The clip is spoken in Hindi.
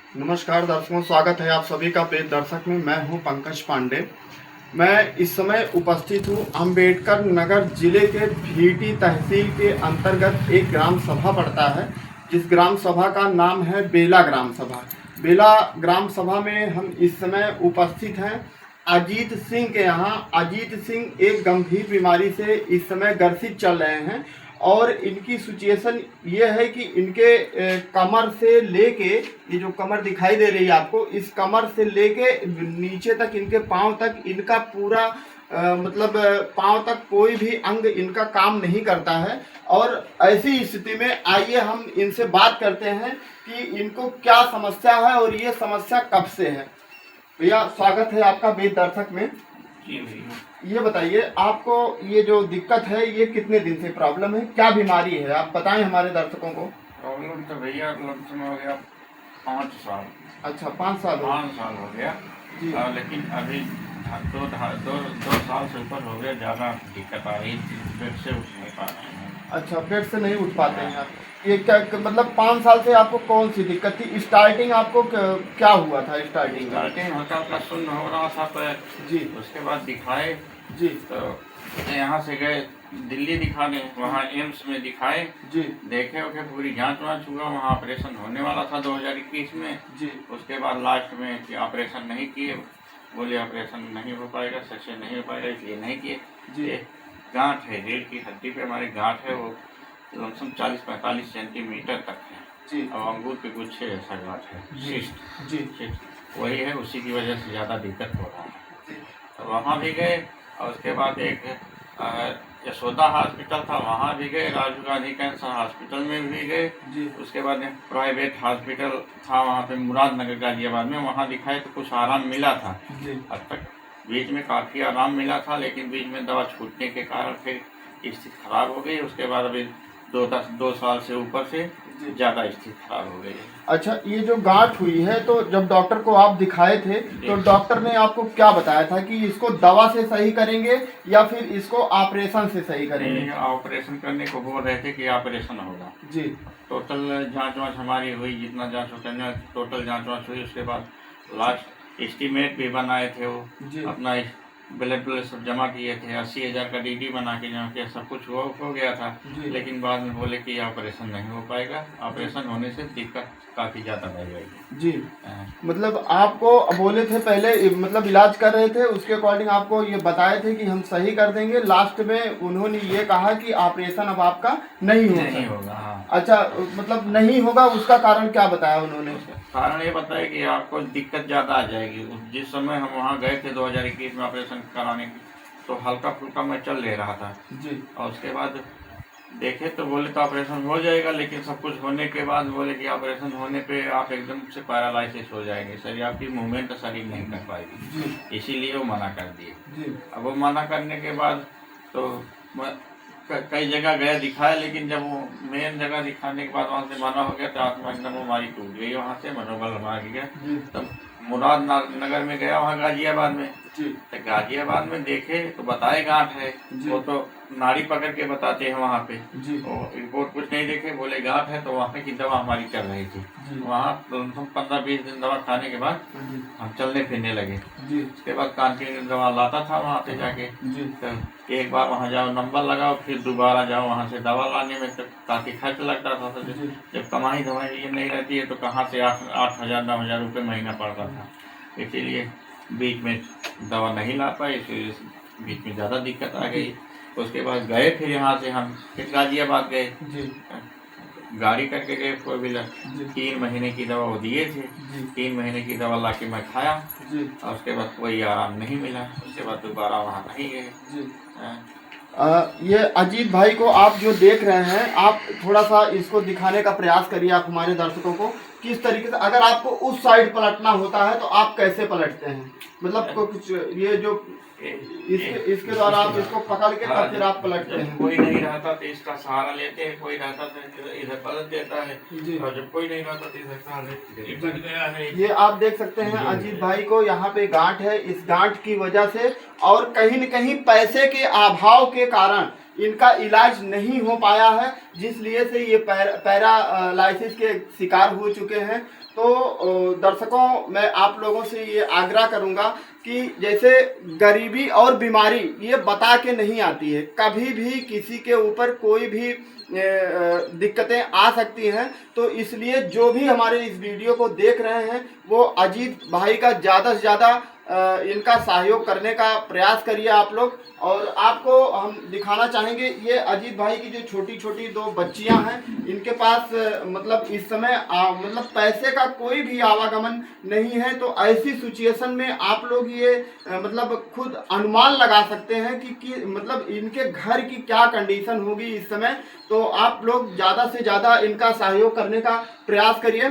नमस्कार दर्शकों, स्वागत है आप सभी का पेज दर्शक में। मैं हूं पंकज पांडे। मैं इस समय उपस्थित हूं अंबेडकर नगर जिले के भीटी तहसील के अंतर्गत एक ग्राम सभा पड़ता है, जिस ग्राम सभा का नाम है बेला ग्राम सभा। बेला ग्राम सभा में हम इस समय उपस्थित हैं अजीत सिंह के यहाँ। अजीत सिंह एक गंभीर बीमारी से इस समय ग्रसित चल रहे हैं और इनकी सिचुएशन ये है कि इनके कमर से लेके, ये जो कमर दिखाई दे रही है आपको, इस कमर से लेके नीचे तक, इनके पाँव तक, इनका पूरा मतलब पाँव तक कोई भी अंग इनका काम नहीं करता है। और ऐसी स्थिति में आइए हम इनसे बात करते हैं कि इनको क्या समस्या है और ये समस्या कब से है। भैया स्वागत है आपका वेद दर्शक में। जी भैया, ये बताइए, आपको ये जो दिक्कत है ये कितने दिन से प्रॉब्लम है, क्या बीमारी है, आप बताएं हमारे दर्शकों को। प्रॉब्लम तो भैया लमसम हो गया 5 साल। अच्छा, 5 साल हो 5 साल हो गया जी। लेकिन अभी दो साल से ऊपर हो गया, ज़्यादा दिक्कत आ रही थी, बेड से उठ नहीं पा रहे हैं। अच्छा, बेड से नहीं उठ पाते हैं आप। ये क्या मतलब 5 साल से आपको कौन सी दिक्कत थी? स्टार्टिंग आपको क्या हुआ था स्टार्टिंग में? स्टार्टिंग हल्का हल्का सुन्न हो रहा था पैर जी उसके बाद दिखाए जी तो यहाँ से गए दिल्ली दिखाने, वहाँ एम्स में दिखाए, जी देखे ओके पूरी जांच वाँच हुआ, वहाँ ऑपरेशन होने वाला था 2021 में। जी उसके बाद लास्ट में कि ऑपरेशन नहीं किए, बोले ऑपरेशन नहीं हो पाएगा, सक्सेस नहीं हो पाएगा, इसलिए नहीं किए। जी। ये गांठ है, रीढ़ की हड्डी पे हमारी गांठ है, वो लमसम 40-45 सेंटीमीटर तक है जी और अंगूर के गुच्छे जैसा गांठ है, जी सिस्ट जी सिस्ट वही है, उसी की वजह से ज़्यादा दिक्कत हो रहा है। तो वहाँ भी गए और उसके बाद एक यशोदा हॉस्पिटल था, वहाँ भी गए, राजीव गांधी कैंसर हॉस्पिटल में भी गए। जी उसके बाद प्राइवेट हॉस्पिटल था वहाँ पे मुरादनगर गाजियाबाद में, वहाँ दिखाए तो कुछ आराम मिला था। जी अब तक बीच में काफ़ी आराम मिला था, लेकिन बीच में दवा छूटने के कारण फिर स्थिति खराब हो गई। उसके बाद अभी 2 साल से ऊपर से ज़्यादा स्थिति खराब हो गई है। अच्छा, ये जो गांठ हुई है तो जब डॉक्टर को आप दिखाए थे तो डॉक्टर ने आपको क्या बताया था कि इसको दवा से सही करेंगे या फिर इसको ऑपरेशन से सही करेंगे? नहीं, ऑपरेशन करने को बोल रहे थे कि ऑपरेशन होगा। जी टोटल जांच वाँच हमारी हुई, जितना जांच करना टोटल जांच वाँच हुई। उसके बाद लास्ट एस्टीमेट भी बनाए थे, वो जी अपना ब्लड सब जमा किए थे, 80,000 का डीडी बना के जमा किया, सब कुछ हो गया था। जी। लेकिन बाद में बोले कि ऑपरेशन नहीं हो पाएगा, ऑपरेशन होने से दिक्कत काफ़ी ज़्यादा बढ़ जाएगी। जी। हाँ। मतलब आपको बोले थे पहले, मतलब इलाज कर रहे थे, उसके अकॉर्डिंग आपको ये बताए थे कि हम सही कर देंगे, लास्ट में उन्होंने ये कहा कि ऑपरेशन अब आपका नहीं नहीं होगा। होगा, हाँ। अच्छा, मतलब नहीं होगा, उसका कारण क्या बताया उन्होंने? कारण ये बताया कि आपको दिक्कत ज़्यादा आ जाएगी। जिस समय हम वहाँ गए थे 2021 में ऑपरेशन कराने की, तो हल्का फुल्का मैं चल ले रहा था। जी और उसके बाद देखे तो बोले तो ऑपरेशन हो जाएगा, लेकिन सब कुछ होने के बाद बोले कि ऑपरेशन होने पे आप एकदम से पैरालाइसिस हो जाएंगे, शरीर आपकी मूवमेंट शरीर नहीं कर पाएगी, जी इसीलिए वो मना कर दिए। जी अब वो मना करने के बाद तो कई जगह गए दिखाए, लेकिन जब वो मेन जगह दिखाने के बाद वहाँ से मना हो गया तो आत्मा एकदम हमारी टूट गई, वहाँ से मनोबल हमारा गया। जी तब मुराद नगर में गया, वहाँ गाजियाबाद में, जी तो गाजियाबाद में देखे तो बताए गांठ है, जी। वो तो नाड़ी पकड़ के बताते हैं वहाँ पे। जी वो रिपोर्ट कुछ नहीं देखे, बोले गांठ है, तो वहाँ की दवा हमारी चल रही थी। जी। वहाँ 15-20 दिन दवा खाने के बाद जी हम चलने फिरने लगे। जी उसके बाद कंटिन्यू दवा लाता था वहाँ पे जाके। जी तो एक बार वहाँ जाओ नंबर लगाओ, फिर दोबारा जाओ वहाँ से दवा लाने में, तो काफ़ी खर्च लगता था। तो जी। जब कमाई धमाई ये नहीं रहती है तो कहाँ से 8,000-9,000 रुपये महीना पड़ता था, इसीलिए बीच में दवा नहीं ला पाए, इसलिए बीच में ज़्यादा दिक्कत आ गई। उसके बाद गए फिर यहाँ से हम फिर गाजियाबाद गए, जी गाड़ी करके गए 4 व्हीलर। जी 3 महीने की दवा वो दिए थे, जी 3 महीने की दवा ला के मैं खाया जी और उसके बाद कोई आराम नहीं मिला। उसके बाद दोबारा वहाँ नहीं गए। जी। हाँ। ये अजीत भाई को आप जो देख रहे हैं, आप थोड़ा सा इसको दिखाने का प्रयास करिए आप हमारे दर्शकों को, किस तरीके से अगर आपको उस साइड पलटना होता है तो आप कैसे पलटते हैं, मतलब कुछ ये जो इसके द्वारा आप इसको पकड़ के तब फिर आप पलटते जब हैं। कोई नहीं रहता तो इसका सहारा लेते हैं, कोई रहता तो इधर पलट देता है, जी। और जब कोई नहीं रहता तो इधर सहारे बच गया है। ये आप देख सकते हैं अजीत भाई को यहाँ पे गांठ है, इस गांठ की वजह से और कहीं न कहीं पैसे के अभाव के कारण इनका इलाज नहीं हो पाया है, जिसलिए से ये पैरालाइसिस के शिकार हो चुके हैं। तो दर्शकों, मैं आप लोगों से ये आग्रह करूंगा कि जैसे गरीबी और बीमारी ये बता के नहीं आती है, कभी भी किसी के ऊपर कोई भी दिक्कतें आ सकती हैं। तो इसलिए जो भी हमारे इस वीडियो को देख रहे हैं वो अजीत भाई का ज़्यादा से ज़्यादा इनका सहयोग करने का प्रयास करिए आप लोग। और आपको हम दिखाना चाहेंगे ये अजीत भाई की जो छोटी छोटी दो बच्चियां हैं, इनके पास मतलब इस समय मतलब पैसे का कोई भी आवागमन नहीं है। तो ऐसी सिचुएशन में आप लोग ये मतलब खुद अनुमान लगा सकते हैं कि मतलब इनके घर की क्या कंडीशन होगी इस समय। तो आप लोग ज़्यादा से ज़्यादा इनका सहयोग करने का प्रयास करिए।